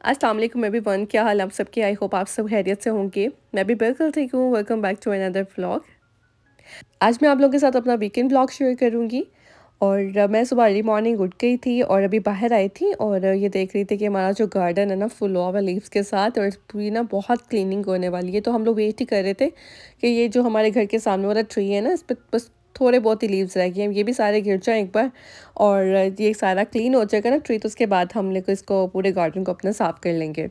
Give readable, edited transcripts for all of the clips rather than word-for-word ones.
अस्सलाम वालेकुम एवरीवन, क्या हाल आप सबके। आई होप आप सब खैरियत से होंगे। मैं भी बिल्कुल ठीक हूँ। Welcome back to another vlog. आज मैं आप लोगों के साथ अपना वीकेंड व्लॉग शेयर करूँगी। और मैं सुबह अर्ली मॉर्निंग उठ गई थी और अभी बाहर आई थी और ये देख रही थी कि हमारा जो गार्डन है ना फुल ऑफ लीव्स के साथ, और पूरी ना बहुत क्लीनिंग होने वाली है। तो हम लोग वेट ही कर रहे थे कि ये जो हमारे घर के सामने वाला ट्री है ना, इस पर बस थोड़े बहुत ही लीव्स रह गए हैं, ये भी सारे गिर जाएं एक बार और ये सारा क्लीन हो जाएगा ना ट्री, तो उसके बाद हम लोग इसको पूरे गार्डन को अपना साफ कर लेंगे।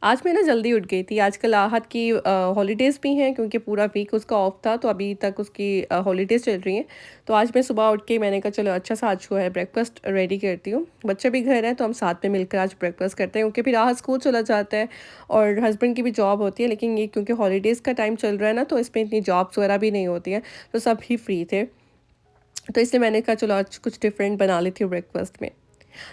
आज मैं ना जल्दी उठ गई थी। आजकल आहत की हॉलीडेज़ भी हैं क्योंकि पूरा वीक उसका ऑफ था, तो अभी तक उसकी हॉलीडेज़ चल रही हैं। तो आज मैं सुबह उठ के मैंने कहा चलो अच्छा सा आज जो है ब्रेकफास्ट रेडी करती हूँ। बच्चे भी घर हैं तो हम साथ में मिलकर आज ब्रेकफास्ट करते हैं, क्योंकि फिर आहत स्कूल चला जाता है और हस्बैंड की भी जॉब होती है। लेकिन ये क्योंकि हॉलीडेज़ का टाइम चल रहा है ना, तो इसमें इतनी जॉब्स वगैरह भी नहीं होती हैं, तो सब ही फ्री थे। तो इसलिए मैंने कहा चलो आज कुछ डिफरेंट बना लेती हूँ ब्रेकफास्ट में।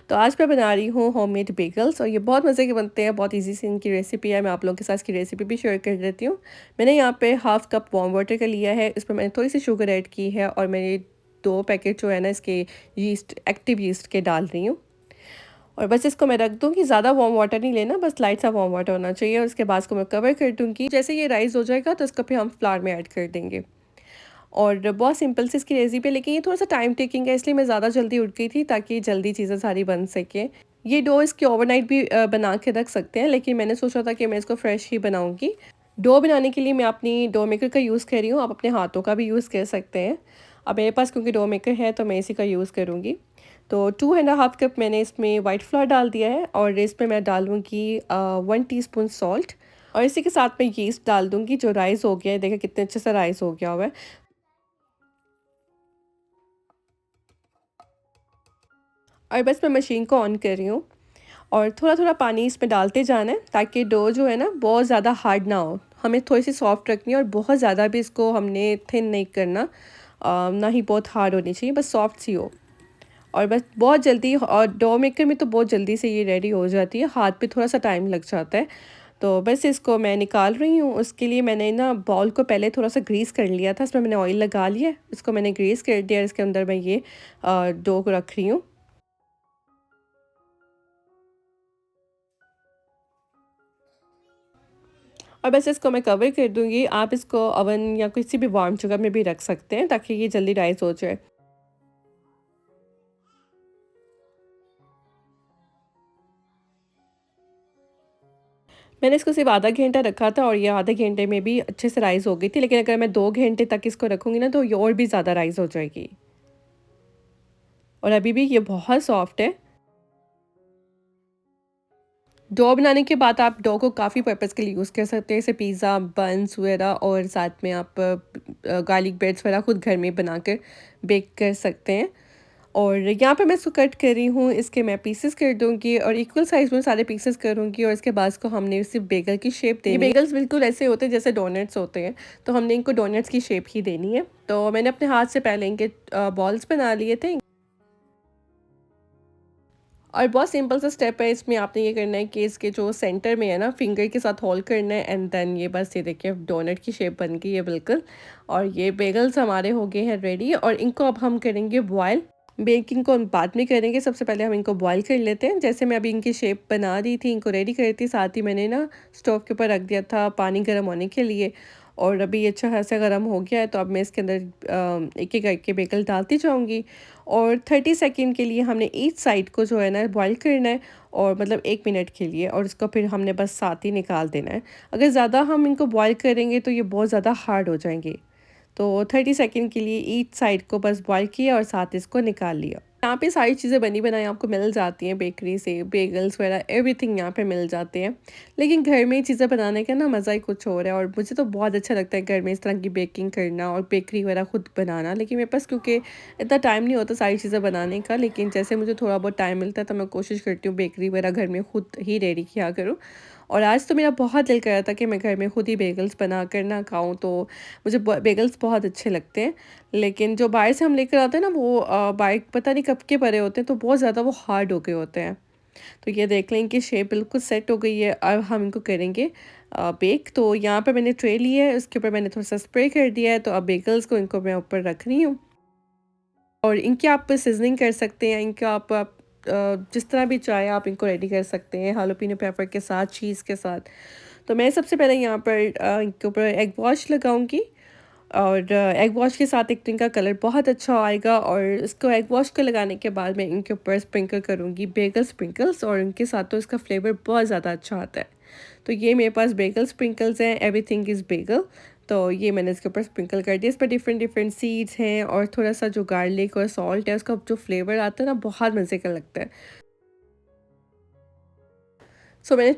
तो आज मैं बना रही हूँ होममेड बेगल्स, और ये बहुत मज़े के बनते हैं। बहुत इजी सी इनकी रेसिपी है। मैं आप लोगों के साथ इसकी रेसिपी भी शेयर कर देती हूँ। मैंने यहाँ पे हाफ़ कप वार्म वाटर का लिया है, इसमें मैंने थोड़ी सी शुगर ऐड की है और मैंने 2 पैकेट जो है ना इसके यीस्ट, एक्टिव यीस्ट के डाल रही हूँ। और बस इसको मैं रख दूँगी। ज़्यादा वार्म वाटर नहीं लेना, बस लाइट सा वार्म वाटर होना चाहिए। और उसके बाद इसको मैं कवर कर दूँगी। जैसे ये राइस हो जाएगा तो इसको फिर हम फ्लावर में ऐड कर देंगे। और बहुत सिंपल सी इसकी रेसिपी है, लेकिन ये थोड़ा सा टाइम टेकिंग है, इसलिए मैं ज़्यादा जल्दी उठ गई थी ताकि जल्दी चीज़ें सारी बन सकें। ये डो इसकी ओवरनाइट भी बना के रख सकते हैं, लेकिन मैंने सोचा था कि मैं इसको फ्रेश ही बनाऊंगी। डो बनाने के लिए मैं अपनी डो मेकर का यूज़ कर रही हूँ। आप अपने हाथों का भी यूज़ कर सकते हैं। अब मेरे पास क्योंकि डो मेकर है तो मैं इसी का यूज़ करूँगी। तो 2.5 कप मैंने इसमें वाइट फ्लावर डाल दिया है और इसमें मैं डालूँगी 1 टीस्पून सॉल्ट। और इसी के साथ मैं यीस्ट डाल दूँगी। जो राइस हो गया है, देखिए कितने अच्छे से राइस हो गया हुआ है। और बस मैं मशीन को ऑन कर रही हूँ और थोड़ा-थोड़ा पानी इसमें डालते जाना है ताकि डो जो है ना बहुत ज़्यादा हार्ड ना हो। हमें थोड़ी-सी सॉफ्ट रखनी है और बहुत ज़्यादा भी इसको हमने थिन नहीं करना, ना ही बहुत हार्ड होनी चाहिए, बस सॉफ्ट सी हो। और बस बहुत जल्दी, और डो मेकर में तो बहुत जल्दी से ये रेडी हो जाती है, हाथ पे थोड़ा-सा टाइम लग जाता है। तो बस इसको मैं निकाल रही हूँ। उसके लिए मैंने ना बाउल को पहले थोड़ा-सा ग्रीस कर लिया था, इसमें मैंने ऑयल लगा लिया है, इसको मैंने ग्रीस कर दिया। इसके अंदर मैं ये डो को रख रही हूँ। और बस इसको मैं कवर कर दूँगी। आप इसको ओवन या किसी भी वार्म जगह में भी रख सकते हैं ताकि ये जल्दी राइस हो जाए। मैंने इसको सिर्फ़ आधा घंटा रखा था और ये आधे घंटे में भी अच्छे से राइस हो गई थी, लेकिन अगर मैं 2 घंटे तक इसको रखूँगी ना तो ये और भी ज़्यादा राइस हो जाएगी। और अभी भी ये बहुत सॉफ्ट है। डो बनाने के बाद आप डो को काफ़ी पर्पज़ के लिए यूज़ कर सकते हैं, जैसे पिज़्ज़ा, बन्स वगैरह, और साथ में आप गार्लिक ब्रेड्स वगैरह खुद घर में बनाकर बेक कर सकते हैं। और यहाँ पे मैं इसको कट कर रही हूँ, इसके मैं पीसेस कर दूँगी और इक्वल साइज़ में सारे पीसेस करूँगी। और इसके बाद इसको हमने सिर्फ बेगल की शेप देनी है। ये बेगल्स बिल्कुल ऐसे होते हैं जैसे डोनट्स होते हैं, तो हमने इनको डोनट्स की शेप ही देनी है। तो मैंने अपने हाथ से पहले इनके बॉल्स बना लिए थे। और बहुत सिंपल सा स्टेप है इसमें। आपने ये करना है कि इसके जो सेंटर में है ना, फिंगर के साथ होल्ड करना है, एंड देन ये बस ये देखिए डोनट की शेप बन गई है बिल्कुल। और ये बेगल्स हमारे हो गए हैं रेडी, और इनको अब हम करेंगे बॉयल। बेकिंग को हम बाद में करेंगे, सबसे पहले हम इनको बॉयल कर लेते हैं। जैसे मैं अभी इनकी शेप बना रही थी, इनको रेडी कर रही थी, साथ ही मैंने ना स्टोव के ऊपर रख दिया था पानी गर्म होने के लिए। और अभी ये अच्छा खासा गर्म हो गया है, तो अब मैं इसके अंदर एक एक करके बेगल डालती जाऊंगी। और 30 सेकेंड के लिए हमने ईच साइड को जो है ना बॉईल करना है, और मतलब 1 मिनट के लिए, और इसको फिर हमने बस साथ ही निकाल देना है। अगर ज़्यादा हम इनको बॉईल करेंगे तो ये बहुत ज़्यादा हार्ड हो जाएंगे। तो 30 सेकेंड के लिए ईच साइड को बस बॉईल किया और साथ इसको निकाल लिया। यहाँ पे सारी चीज़ें बनी बनाई आपको मिल जाती हैं बेकरी से, बेगल्स वगैरह एवरीथिंग यहाँ पे मिल जाते हैं। लेकिन घर में ये चीज़ें बनाने का ना मज़ा ही कुछ और है, और मुझे तो बहुत अच्छा लगता है घर में इस तरह की बेकिंग करना और बेकरी वगैरह खुद बनाना। लेकिन मेरे पास क्योंकि इतना टाइम नहीं होता सारी चीज़ें बनाने का, लेकिन जैसे मुझे थोड़ा बहुत टाइम मिलता है तो मैं कोशिश करती हूँ बेकरी वगैरह घर में खुद ही रेडी किया करूँ। और आज तो मेरा बहुत दिल कर रहा था कि मैं घर में खुद ही बेगल्स बना कर ना खाऊँ, तो मुझे बेगल्स बहुत अच्छे लगते हैं। लेकिन जो बाहर से हम लेकर आते हैं ना, वो बाहर पता नहीं कब के भरे होते हैं, तो बहुत ज़्यादा वो हार्ड हो गए होते हैं। तो ये देख लें कि शेप बिल्कुल सेट हो गई है। अब हम इनको करेंगे बेक। तो यहाँ पे मैंने ट्रे ली है, उसके ऊपर मैंने थोड़ा सा स्प्रे कर दिया है। तो अब बेगल्स को इनको मैं ऊपर रख रही हूँ। और इनकी आप सीजनिंग कर सकते हैं, इनका आप जिस तरह भी चाहे आप इनको रेडी कर सकते हैं, हालोपिनो पेपर के साथ, चीज़ के साथ। तो मैं सबसे पहले यहाँ पर इनके ऊपर एग वॉश लगाऊंगी, और एग वॉश के साथ एक तो इनका कलर बहुत अच्छा आएगा। और इसको एग वॉश को लगाने के बाद मैं इनके ऊपर स्प्रिंकल करूँगी बेगल स्प्रिंकल्स, और इनके साथ तो इसका फ्लेवर बहुत ज़्यादा अच्छा आता है। तो ये मेरे पास बेगल स्प्रिंकल्स हैं, एवरीथिंग इज़ बेगल। तो ये मैंने इसके ऊपर स्प्रिंकल कर दिया। इस पर डिफरेंट डिफरेंट सीड्स हैं और थोड़ा सा जो गार्लिक और सॉल्ट है उसका जो फ्लेवर आता है ना, बहुत मज़े का लगता है। सो मैंने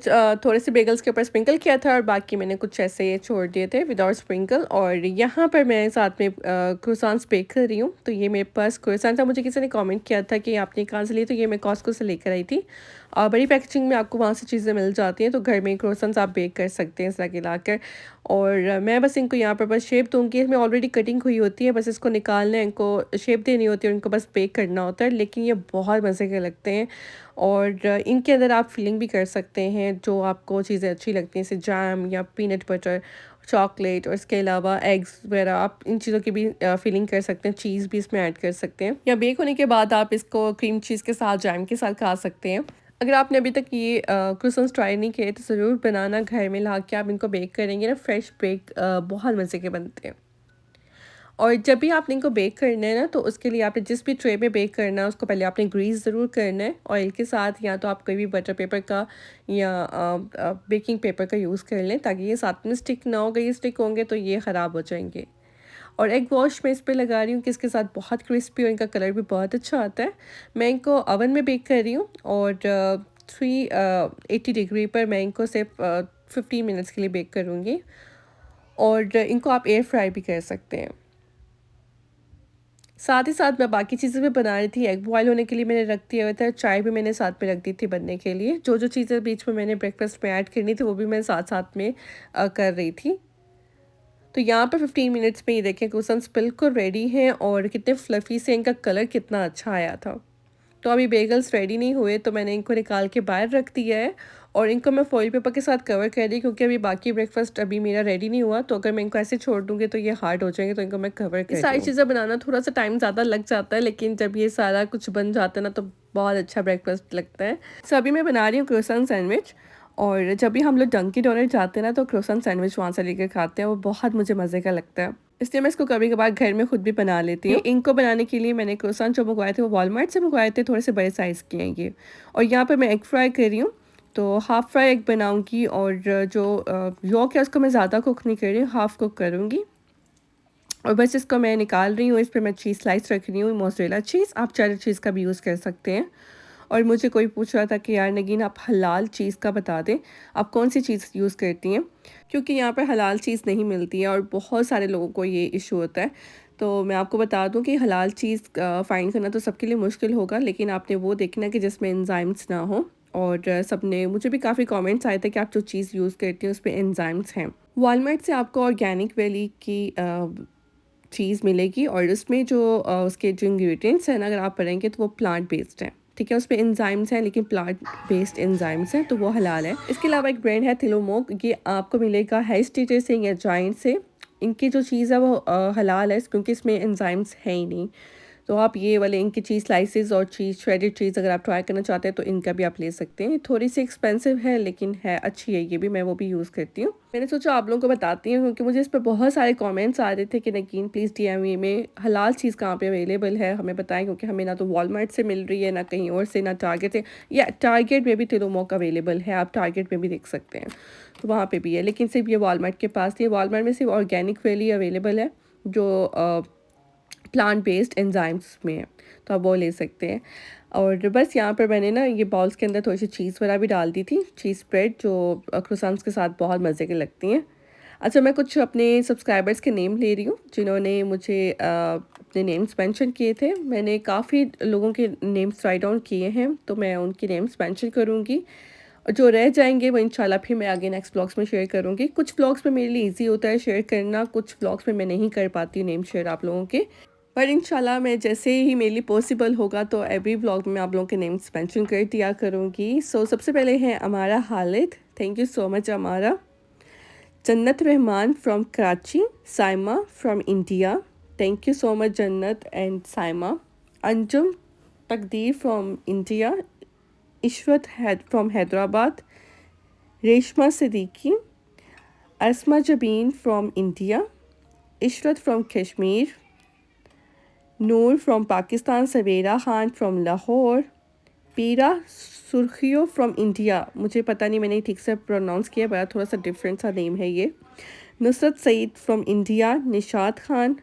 थोड़े से बेगल्स के ऊपर स्प्रिंकल किया था और बाकी मैंने कुछ ऐसे ये छोड़ दिए थे विदाउट स्प्रिंकल। और यहाँ पर मैं साथ में क्रोसांस बेक कर रही हूँ। तो ये मेरे पास क्रोसान था, मुझे किसी ने कमेंट किया था कि आपने कहाँ से लिए, तो ये मैं कॉस्को से लेकर आई थी। बड़ी पैकेजिंग में आपको वहाँ से चीज़ें मिल जाती हैं, तो घर में क्रोसांस आप बेक कर सकते हैं इस तरह के लाकर। और मैं बस इनको यहाँ पर बस शेप दूँगी, इसमें ऑलरेडी कटिंग हुई होती है, बस इसको निकालना है, इनको शेप देनी होती है और इनको बस बेक करना होता है। लेकिन ये बहुत मज़े के लगते हैं। और इनके अंदर आप फिलिंग भी कर सकते हैं जो आपको चीज़ें अच्छी लगती हैं, जैसे जैम या पीनट बटर, चॉकलेट, और इसके अलावा एग्स वगैरह आप इन चीज़ों की भी फिलिंग कर सकते हैं। चीज़ भी इसमें ऐड कर सकते हैं, या बेक होने के बाद आप इसको क्रीम चीज़ के साथ, जैम के साथ खा सकते हैं। अगर आपने अभी तक ये क्रोसेंट्स ट्राई नहीं किए तो ज़रूर बनाना, घर में ला के आप इनको बेक करेंगे ना, फ्रेश बेक बहुत मज़े के बनते हैं। और जब भी आपने इनको बेक करना है ना, तो उसके लिए आपने जिस भी ट्रे में बेक करना है उसको पहले आपने ग्रीस ज़रूर करना है ऑयल के साथ, या तो आप कोई भी बटर पेपर का या बेकिंग पेपर का यूज़ कर लें, ताकि ये साथ में स्टिक ना हो। ये स्टिक होंगे तो ये ख़राब हो जाएंगे। और एग वॉश मैं इस पर लगा रही हूँ कि इसके साथ बहुत क्रिस्पी और इनका कलर भी बहुत अच्छा आता है। मैं इनको ओवन में बेक कर रही हूँ, और 380 डिग्री पर मैं इनको सिर्फ 15 मिनट्स के लिए बेक करूँगी। और इनको आप एयर फ्राई भी कर सकते हैं। साथ ही साथ मैं बाकी चीज़ें भी बना रही थी। एग बॉयल होने के लिए मैंने रख दिया हुआ था, चाय भी मैंने साथ में रख दी थी बनने के लिए। जो जो चीज़ें बीच में मैंने ब्रेकफास्ट में ऐड करनी थी वो भी मैं साथ साथ में कर रही थी। तो यहाँ पर 15 मिनट्स में ये देखें क्रोसेंट्स बिल्कुल रेडी हैं, और कितने फ्लफ़ी से, इनका कलर कितना अच्छा आया था। तो अभी बेगल्स रेडी नहीं हुए तो मैंने इनको निकाल के बाहर रख दिया है, और इनको मैं फॉइल पेपर के साथ कवर कर दी, क्योंकि अभी बाकी ब्रेकफास्ट अभी मेरा रेडी नहीं हुआ। तो अगर मैं इनको ऐसे छोड़ दूँगी तो ये हार्ड हो जाएंगे, तो इनको मैं कवर कर, ये सारी चीज़ें बनाना थोड़ा सा टाइम ज़्यादा लग जाता है, लेकिन जब ये सारा कुछ बन जाता है ना, तो बहुत अच्छा ब्रेकफास्ट लगता है। सो अभी मैं बना रही हूँ क्रोसेंट सैंडविच। और जब भी हम लोग डंकी डोनट जाते हैं ना, तो क्रोसेंट सैंडविच वहाँ से लेकर खाते हैं, वो बहुत मुझे मज़े का लगता है। इसलिए मैं इसको कभी-कभार घर में खुद भी बना लेती हूँ। इनको बनाने के लिए मैंने क्रोसेंट जो मंगवाए थे वो वॉलमार्ट से मंगवाए थे, थोड़े से बड़े साइज़ के हैं ये। और यहाँ पे मैं एग फ्राई कर रही हूँ, तो हाफ़ फ्राई एग बनाऊँगी, और जो यolk है उसको मैं ज़्यादा कुक नहीं कर रही हूँ, हाफ़ कुक करूँगी। और बस इसको मैं निकाल रही हूँ। इस पे मैं चीज़ स्लाइस रख रही हूँ, मोज़रेला चीज़, आप चेडर चीज़ का भी यूज़ कर सकते हैं। और मुझे कोई पूछ रहा था कि यार नगीन आप हलाल चीज़ का बता दें, आप कौन सी चीज़ यूज़ करती हैं, क्योंकि यहाँ पर हलाल चीज़ नहीं मिलती है और बहुत सारे लोगों को ये इशू होता है। तो मैं आपको बता दूं कि हलाल चीज़ फ़ाइंड करना तो सबके लिए मुश्किल होगा, लेकिन आपने वो देखना कि जिसमें एंजाइम्स ना हो। और सबने मुझे भी काफ़ी कमेंट्स आए थे कि आप जो चीज़ यूज़ करती हैं उसमें एंजाइम्स हैं। वॉलमार्ट से आपको ऑर्गेनिक वैली की चीज़ मिलेगी, और उसमें जो उसके जो इंग्रेडिएंट्स हैं ना, अगर आप पढ़ेंगे तो वो प्लांट बेस्ड है। ठीक है, उसमें एंजाइम्स हैं, लेकिन प्लांट बेस्ड एंजाइम्स हैं, तो वो हलाल है। इसके अलावा एक ब्रांड है थिलोमोक, ये आपको मिलेगा हेरिटेज से या जाइंट से। इनकी जो चीज़ है वो हलाल है, क्योंकि इसमें एंजाइम्स हैं ही नहीं। तो आप ये वाले इनकी चीज़ स्लाइसेस और चीज़ श्रेडेड चीज़ अगर आप ट्राई करना चाहते हैं तो इनका भी आप ले सकते हैं। थोड़ी सी एक्सपेंसिव है, लेकिन है अच्छी है ये भी, मैं वो भी यूज़ करती हूँ। मैंने सोचा आप लोगों को बताती हूँ, क्योंकि मुझे इस पर बहुत सारे कमेंट्स आ रहे थे कि नगीन प्लीज़ DMV में हलाल चीज़ कहाँ पे अवेलेबल है, हमें बताएं, क्योंकि हमें ना तो वॉलमार्ट से मिल रही है, ना कहीं और से, ना टारगेट से। या टारगेट में भी थिलोमोक अवेलेबल है, आप टारगेट में भी देख सकते हैं, तो वहाँ पर भी है, लेकिन सिर्फ ये वॉलमार्ट के पास ही। वॉलमार्ट में सिर्फ ऑर्गेनिक वैली अवेलेबल है, जो प्लांट बेस्ड एंजाइम्स में है, तो आप वो ले सकते हैं। और बस यहाँ पर मैंने ना ये बॉल्स के अंदर थोड़ी सी चीज़ वगैरह भी डाल दी थी, चीज़ स्प्रेड, जो क्रोसेंट्स के साथ बहुत मज़े की लगती हैं। अच्छा, मैं कुछ अपने सब्सक्राइबर्स के नेम ले रही हूँ जिन्होंने मुझे अपने नेम्स मेंशन किए थे। मैंने काफ़ी लोगों के नेम्स राइट डाउन किए हैं, तो मैं उनके नेम्स मेंशन करूँगी, और जो रह जाएंगे वो इंशाल्लाह फिर मैं आगे नेक्स्ट ब्लॉग्स में शेयर करूँगी। कुछ ब्लॉग्स में मेरे लिए ईजी होता है शेयर करना, कुछ ब्लॉग्स में मैं नहीं कर पाती नेम शेयर आप लोगों के, पर इंशाल्लाह मैं जैसे ही मेरे लिए पॉसिबल होगा तो एवरी व्लॉग में आप लोगों के नेम्स मेंशन कर दिया करूँगी। सो सबसे पहले है अमारा हालिद, थैंक यू सो मच अमारा। जन्नत Rahman from Karachi, Saima from India, thank you so much जन्नत एंड साइमा। अंजुम तकदीर from India, Ishrat from Hyderabad, Reshma Siddiqui, Asma Jabeen from India, Ishrat from Kashmir, Noor from Pakistan, Savera Khan from Lahore, पीरा सुर्खियो फ्रॉम इंडिया, मुझे पता नहीं मैंने ठीक से प्रोनाउंस किया, बड़ा थोड़ा सा डिफरेंट सा नेम है ये, Nusrat Saeed from India, Nishat Khan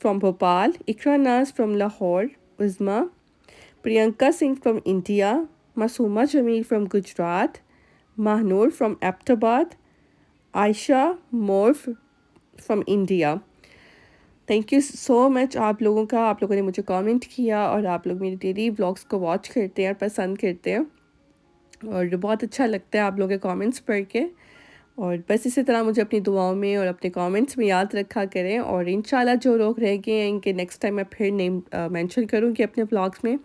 from Bhopal, Iqra Naaz from Lahore, Uzma, Priyanka Singh from India, Masooma Jameel from Gujarat, Mahnoor from Abbottabad, Ayesha Mor from India. Thank you so much आप लोगों का, आप लोगों ने मुझे कमेंट किया और आप लोग मेरी डेली व्लॉग्स को वॉच करते हैं और पसंद करते हैं और बहुत अच्छा लगता है आप लोगों के कमेंट्स पढ़ के। और बस इसी तरह मुझे अपनी दुआओं में और अपने कमेंट्स में याद रखा करें और इंशाल्लाह जो लोग रह गए हैं इनके नेक्स्ट टाइम मैं फिर नेम मेंशन करूँगी अपने व्लॉग्स में।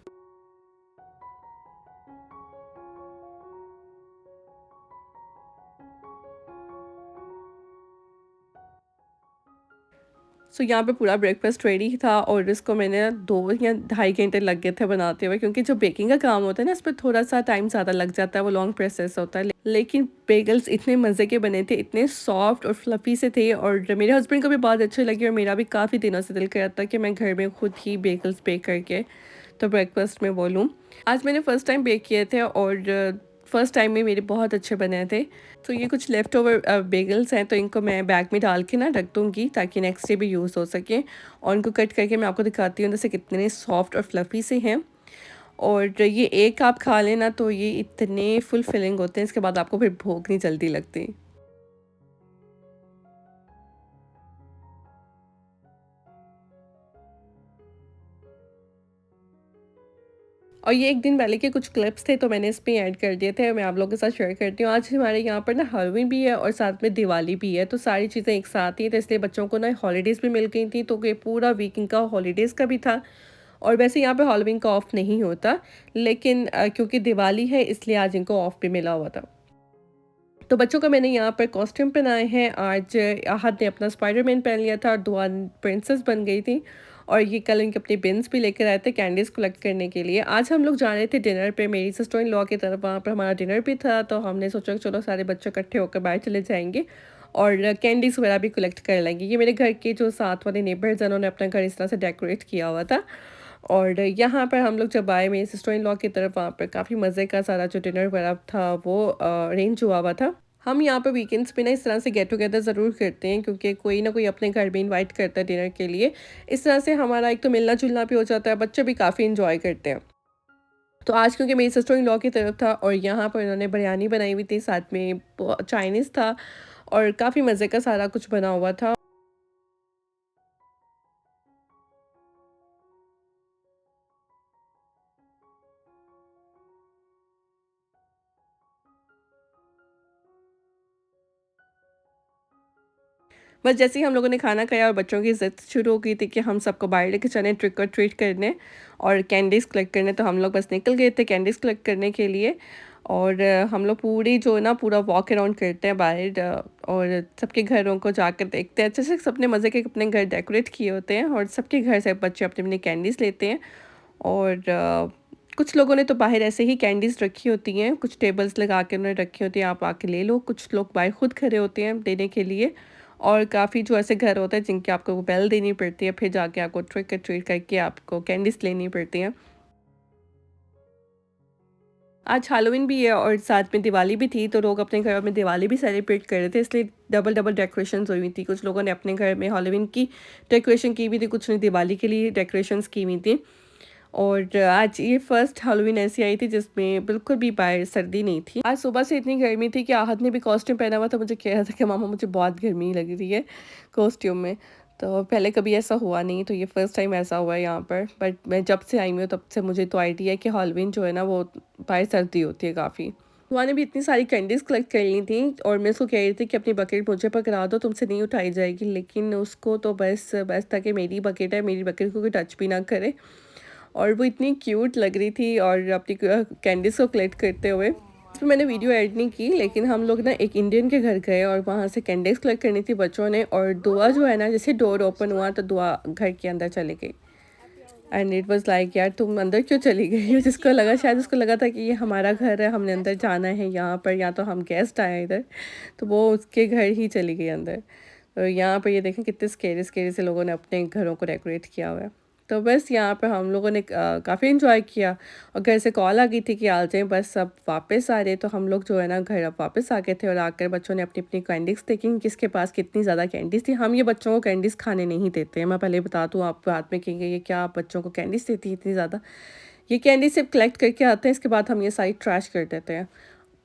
सो यहाँ पे पूरा ब्रेकफास्ट रेडी था और इसको मैंने 2 या ढाई घंटे लग गए थे बनाते हुए, क्योंकि जो बेकिंग का काम होता है ना, इस पर थोड़ा सा टाइम ज़्यादा लग जाता है, वो लॉन्ग प्रोसेस होता है। लेकिन बेगल्स इतने मज़े के बने थे, इतने सॉफ्ट और फ्लफ़ी से थे और मेरे हस्बैंड को भी बहुत अच्छे लगे और मेरा भी काफ़ी दिनों से दिल कर रहा था कि मैं घर में खुद ही बेगल्स बेक करके तो ब्रेकफास्ट में बोलूँ। आज मैंने फ़र्स्ट टाइम बेक किए थे और फर्स्ट टाइम में मेरे बहुत अच्छे बने थे। तो ये कुछ लेफ़्ट ओवर बेगल्स हैं, तो इनको मैं बैग में डाल के ना रख दूँगी ताकि नेक्स्ट डे भी यूज़ हो सके। और इनको कट करके मैं आपको दिखाती हूँ जैसे कितने सॉफ्ट और फ्लफ़ी से हैं। और ये एक आप खा लें ना तो ये इतने फुलफिलिंग होते हैं, इसके बाद आपको फिर भूख नहीं जल्दी लगती। और ये एक दिन पहले के कुछ क्लिप्स थे तो मैंने इसमें ऐड कर दिए थे, मैं आप लोगों के साथ शेयर करती हूँ। आज हमारे यहाँ पर ना हैलोवीन भी है और साथ में दिवाली भी है, तो सारी चीज़ें एक साथ ही, तो इसलिए बच्चों को ना हॉलीडेज़ भी मिल गई थी, तो ये पूरा वीक इनका हॉलीडेज़ का भी था। और वैसे यहाँ पे हैलोवीन का ऑफ नहीं होता, लेकिन क्योंकि दिवाली है इसलिए आज इनको ऑफ भी मिला हुआ था। तो बच्चों का मैंने यहाँ पर कॉस्ट्यूम पहनाए हैं। आज आहद ने अपना स्पाइडरमैन पहन लिया था और दुआ प्रिंसेस बन गई थी। और ये कल इनके अपने बिन्स भी लेकर आए थे कैंडीज़ कलेक्ट करने के लिए। आज हम लोग जा रहे थे डिनर पे, मेरी सिस्टर इन लॉ की तरफ, वहाँ पर हमारा डिनर भी था, तो हमने सोचा कि चलो सारे बच्चे इकट्ठे होकर बाहर चले जाएंगे और कैंडीज़ वगैरह भी कलेक्ट कर लेंगे। ये मेरे घर के जो साथ वाले नेबर्स हैं उन्होंने अपना घर इस तरह से डेकोरेट किया हुआ था। और यहाँ पर हम लोग जब आए मेरी सिस्टर इन लॉ की तरफ, वहाँ पर काफ़ी मज़े का सारा जो डिनर वगैरह था वो अरेंज हुआ हुआ था। हम यहाँ पे वीकेंड्स पे ना इस तरह से गेट टुगेदर ज़रूर करते हैं, क्योंकि कोई ना कोई अपने घर में इनवाइट करता है डिनर के लिए। इस तरह से हमारा एक तो मिलना जुलना भी हो जाता है, बच्चे भी काफ़ी इंजॉय करते हैं। तो आज क्योंकि मेरी सिस्टर इन लॉ की तरफ था और यहाँ पर इन्होंने बिरयानी बनाई हुई थी, साथ में चाइनीज़ था और काफ़ी मज़े का सारा कुछ बना हुआ था। बस जैसे ही हम लोगों ने खाना खाया और बच्चों की ज़िद शुरू हो गई थी कि हम सबको बाहर लेके चलें ट्रिक और ट्रीट करने और कैंडीज़ कलेक्ट करने, तो हम लोग बस निकल गए थे कैंडीज़ कलेक्ट करने के लिए। और हम लोग पूरी जो है ना पूरा वॉक अराउंड करते हैं बाहर और सबके घरों को जाकर देखते हैं। अच्छे से सबने मज़े के अपने घर डेकोरेट किए होते हैं और सबके घर से बच्चे अपनी अपनी कैंडीज़ लेते हैं। और कुछ लोगों ने तो बाहर ऐसे ही कैंडीज़ रखी होती हैं, कुछ टेबल्स लगा के उन्होंने रखी होती हैं, आप आके ले लो। कुछ लोग बाहर खुद खड़े होते हैं देने के लिए और काफ़ी जो ऐसे घर होते हैं जिनके आपको वो बेल देनी पड़ती है, फिर जाके आपको ट्रिक और ट्रीट करके आपको कैंडीज़ लेनी पड़ती हैं। आज हैलोवीन भी है और साथ में दिवाली भी थी, तो लोग अपने घरों में दिवाली भी सेलिब्रेट कर रहे थे, इसलिए डबल डबल डेकोरेशंस हुई थी। कुछ लोगों ने अपने घर में हैलोवीन की डेकोरेशन की हुई थी, कुछ ने दिवाली के लिए डेकोरेशंस की हुई थी। और आज ये फर्स्ट हैलोवीन ऐसी आई थी जिसमें बिल्कुल भी बाहर सर्दी नहीं थी। आज सुबह से इतनी गर्मी थी कि आहत ने भी कॉस्ट्यूम पहना हुआ था, मुझे कह रहा था कि मामा मुझे बहुत गर्मी लग रही है कॉस्ट्यूम में। तो पहले कभी ऐसा हुआ नहीं, तो ये फ़र्स्ट टाइम ऐसा हुआ है यहाँ पर। बट मैं जब से आई हुई हूँ तब से मुझे तो आइडिया है कि हैलोवीन जो है ना वो बाहर सर्दी होती है काफ़ी। हुआ ने भी इतनी सारी कैंडीज़ कलेक्ट कर ली थी और मैं उसको कह रही थी कि अपनी बकेट मुझे पकड़ा दो, तुमसे नहीं उठाई जाएगी, लेकिन उसको तो बस था कि मेरी बकेट है, मेरी बकेट को कोई टच भी ना करे। और वो इतनी क्यूट लग रही थी और अपनी कैंडीज़ को कलेक्ट करते हुए। इसमें मैंने वीडियो ऐड नहीं की, लेकिन हम लोग ना एक इंडियन के घर गए और वहाँ से कैंडीज़ कलेक्ट करनी थी बच्चों ने, और दुआ जो है ना जैसे डोर ओपन हुआ तो दुआ घर के अंदर चली गई। एंड इट वाज़ लाइक यार तुम अंदर क्यों चली गई हो? जिसको लगा, शायद उसको लगा था कि ये हमारा घर है, हमने अंदर जाना है यहाँ पर, या तो हम गेस्ट आए हैं इधर, तो वो उसके घर ही चली गई अंदर। तो यहाँ पर ये देखें कितने स्केरी स्केरी से लोगों ने अपने घरों को डेकोरेट किया हुआ है। तो बस यहाँ पर हम लोगों ने काफ़ी इन्जॉय किया, और घर से कॉल आ गई थी कि आ जाएँ, बस सब वापस आ रहे, तो हम लोग जो है ना घर अब वापस आ गए थे, और आकर बच्चों ने अपनी अपनी कैंडीज़ देखी कि किसके पास कितनी ज़्यादा कैंडीज़ थी। हम ये बच्चों को कैंडीज़ खाने नहीं देते हैं, मैं पहले बता दूँ, आप बाद में कहेंगे ये क्या आप बच्चों को कैंडीज़ देती है इतनी ज़्यादा। ये कैंडी सिर्फ कलेक्ट करके आते हैं, इसके बाद हम ये सारी ट्रैश कर देते हैं।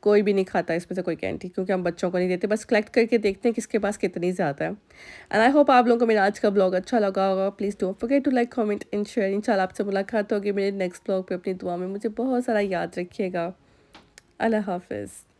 कोई भी नहीं खाता इसमें से कोई कैंडी, क्योंकि हम बच्चों को नहीं देते, बस कलेक्ट करके देखते हैं किसके पास कितनी ज़्यादा है। एंड आई होप आप लोगों को मेरा आज का ब्लॉग अच्छा लगा होगा। Please don't forget to like, comment and share. इंशाल्लाह आपसे मुलाकात होगी मेरे नेक्स्ट ब्लॉग पे। अपनी दुआ में मुझे बहुत सारा याद रखिएगा। अल्लाह हाफ़िज़।